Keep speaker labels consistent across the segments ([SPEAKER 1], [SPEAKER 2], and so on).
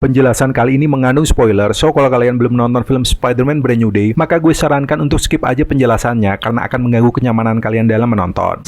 [SPEAKER 1] Penjelasan kali ini mengandung spoiler, so kalau kalian belum nonton film Spider-Man Brand New Day, maka gue sarankan untuk skip aja penjelasannya karena akan mengganggu kenyamanan kalian dalam menonton.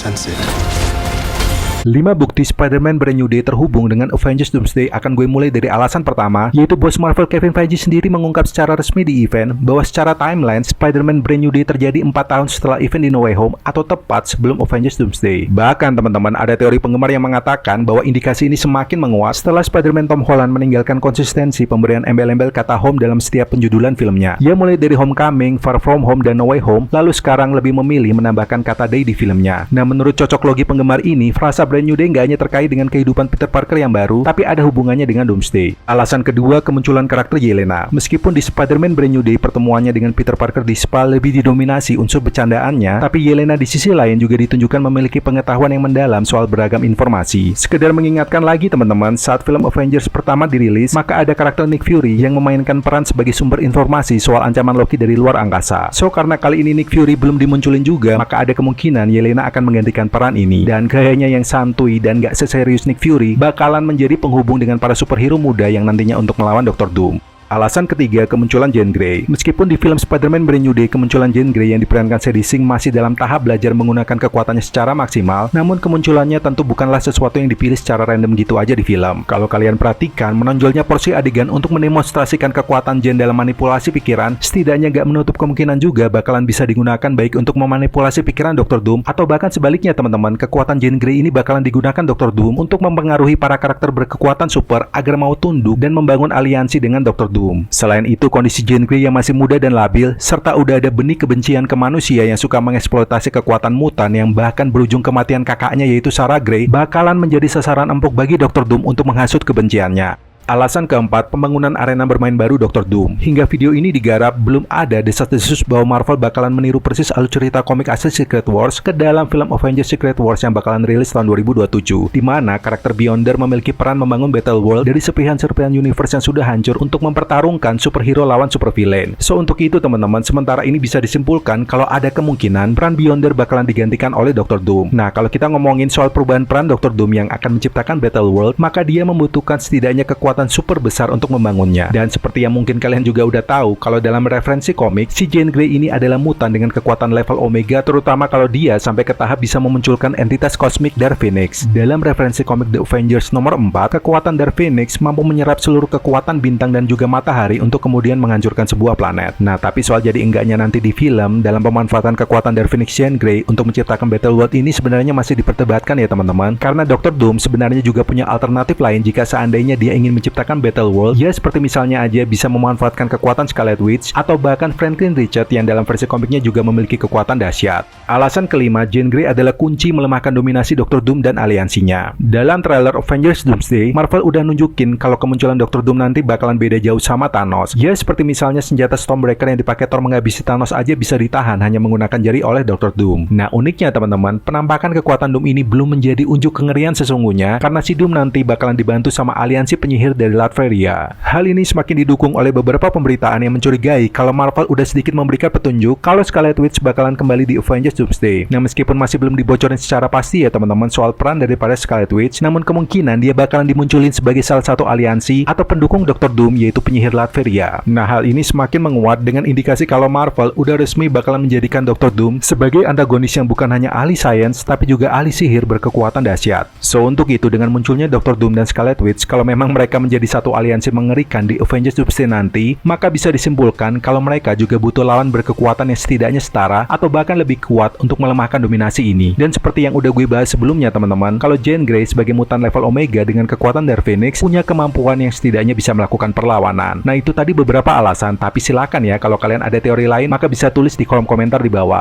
[SPEAKER 1] 5 bukti Spider-Man Brand New Day terhubung dengan Avengers Doomsday akan gue mulai dari alasan pertama, yaitu bos Marvel Kevin Feige sendiri mengungkap secara resmi di event bahwa secara timeline Spider-Man Brand New Day terjadi 4 tahun setelah event di No Way Home atau tepat sebelum Avengers Doomsday. Bahkan teman-teman, ada teori penggemar yang mengatakan bahwa indikasi ini semakin menguat setelah Spider-Man Tom Holland meninggalkan konsistensi pemberian embel-embel kata home dalam setiap penjudulan filmnya. Ia mulai dari Homecoming, Far From Home, dan No Way Home, lalu sekarang lebih memilih menambahkan kata day di filmnya. Nah, menurut cocok logi penggemar ini, frasa Brand New Day nggak hanya terkait dengan kehidupan Peter Parker yang baru, tapi ada hubungannya dengan Doomsday. Alasan kedua, kemunculan karakter Yelena. Meskipun di Spider-Man Brand New Day pertemuannya dengan Peter Parker di spa lebih didominasi unsur bercandaannya, tapi Yelena di sisi lain juga ditunjukkan memiliki pengetahuan yang mendalam soal beragam informasi. Sekedar mengingatkan lagi teman-teman, saat film Avengers pertama dirilis, maka ada karakter Nick Fury yang memainkan peran sebagai sumber informasi soal ancaman Loki dari luar angkasa. So, karena kali ini Nick Fury belum dimunculin juga, maka ada kemungkinan Yelena akan menggantikan peran ini. Dan gayanya yang santuy dan gak seserius Nick Fury bakalan menjadi penghubung dengan para superhero muda yang nantinya untuk melawan Dr. Doom. Alasan ketiga, kemunculan Jean Grey. Meskipun di film Spider-Man Brand New Day kemunculan Jean Grey yang diperankan Sadie Sink masih dalam tahap belajar menggunakan kekuatannya secara maksimal, namun kemunculannya tentu bukanlah sesuatu yang dipilih secara random gitu aja di film. Kalau kalian perhatikan, menonjolnya porsi adegan untuk mendemonstrasikan kekuatan Jean dalam manipulasi pikiran, setidaknya gak menutup kemungkinan juga bakalan bisa digunakan baik untuk memanipulasi pikiran Dr. Doom, atau bahkan sebaliknya teman-teman, kekuatan Jean Grey ini bakalan digunakan Dr. Doom untuk mempengaruhi para karakter berkekuatan super agar mau tunduk dan membangun aliansi dengan Dr. Doom. Selain itu, kondisi Jean Grey yang masih muda dan labil, serta udah ada benih kebencian ke manusia yang suka mengeksploitasi kekuatan mutan yang bahkan berujung kematian kakaknya yaitu Sarah Grey, bakalan menjadi sasaran empuk bagi Dr. Doom untuk menghasut kebenciannya. Alasan keempat, pembangunan arena bermain baru Dr. Doom. Hingga video ini digarap, belum ada desas-desus bahwa Marvel bakalan meniru persis alur cerita komik asli Secret Wars ke dalam film Avengers Secret Wars yang bakalan rilis tahun 2027, di mana karakter Beyonder memiliki peran membangun Battle World dari serpihan-serpihan universe yang sudah hancur untuk mempertarungkan superhero lawan supervillain. So, untuk itu teman-teman, sementara ini bisa disimpulkan kalau ada kemungkinan peran Beyonder bakalan digantikan oleh Dr. Doom. Nah, kalau kita ngomongin soal perubahan peran Dr. Doom yang akan menciptakan Battle World, maka dia membutuhkan setidaknya kekuatan super besar untuk membangunnya. Dan seperti yang mungkin kalian juga udah tahu, kalau dalam referensi komik, si Jean Grey ini adalah mutan dengan kekuatan level Omega, terutama kalau dia sampai ke tahap bisa memunculkan entitas kosmik Dark Phoenix. Dalam referensi komik The Avengers nomor 4, kekuatan Dark Phoenix mampu menyerap seluruh kekuatan bintang dan juga matahari untuk kemudian menghancurkan sebuah planet. Nah, tapi soal jadi enggaknya nanti di film dalam pemanfaatan kekuatan Dark Phoenix Jean Grey untuk menciptakan Battle World ini sebenarnya masih diperdebatkan ya teman-teman, karena Dr. Doom sebenarnya juga punya alternatif lain jika seandainya dia ingin menciptakan Battle World, ya seperti misalnya aja bisa memanfaatkan kekuatan Scarlet Witch, atau bahkan Franklin Richards yang dalam versi komiknya juga memiliki kekuatan dahsyat. Alasan kelima, Jean Grey adalah kunci melemahkan dominasi Dr. Doom dan aliansinya. Dalam trailer Avengers Doomsday, Marvel udah nunjukin kalau kemunculan Dr. Doom nanti bakalan beda jauh sama Thanos. Ya seperti misalnya senjata Stormbreaker yang dipakai Thor menghabisi Thanos aja bisa ditahan hanya menggunakan jari oleh Dr. Doom. Nah, uniknya teman-teman, penampakan kekuatan Doom ini belum menjadi unjuk kengerian sesungguhnya karena si Doom nanti bakalan dibantu sama aliansi penyihir dari Latveria. Hal ini semakin didukung oleh beberapa pemberitaan yang mencurigai kalau Marvel udah sedikit memberikan petunjuk kalau Scarlet Witch bakalan kembali di Avengers Doomsday. Nah, meskipun masih belum dibocorin secara pasti ya teman-teman soal peran daripada Scarlet Witch, namun kemungkinan dia bakalan dimunculin sebagai salah satu aliansi atau pendukung Dr. Doom yaitu penyihir Latveria. Nah, hal ini semakin menguat dengan indikasi kalau Marvel udah resmi bakalan menjadikan Dr. Doom sebagai antagonis yang bukan hanya ahli sains tapi juga ahli sihir berkekuatan dahsyat. So, untuk itu dengan munculnya Dr. Doom dan Scarlet Witch, kalau memang mereka menjadi satu aliansi mengerikan di Avengers Doomsday nanti, maka bisa disimpulkan kalau mereka juga butuh lawan berkekuatan yang setidaknya setara atau bahkan lebih kuat untuk melemahkan dominasi ini. Dan seperti yang udah gue bahas sebelumnya teman-teman, kalau Jean Grey sebagai mutan level Omega dengan kekuatan Dark Phoenix punya kemampuan yang setidaknya bisa melakukan perlawanan. Nah, itu tadi beberapa alasan, tapi silakan ya kalau kalian ada teori lain maka bisa tulis di kolom komentar di bawah.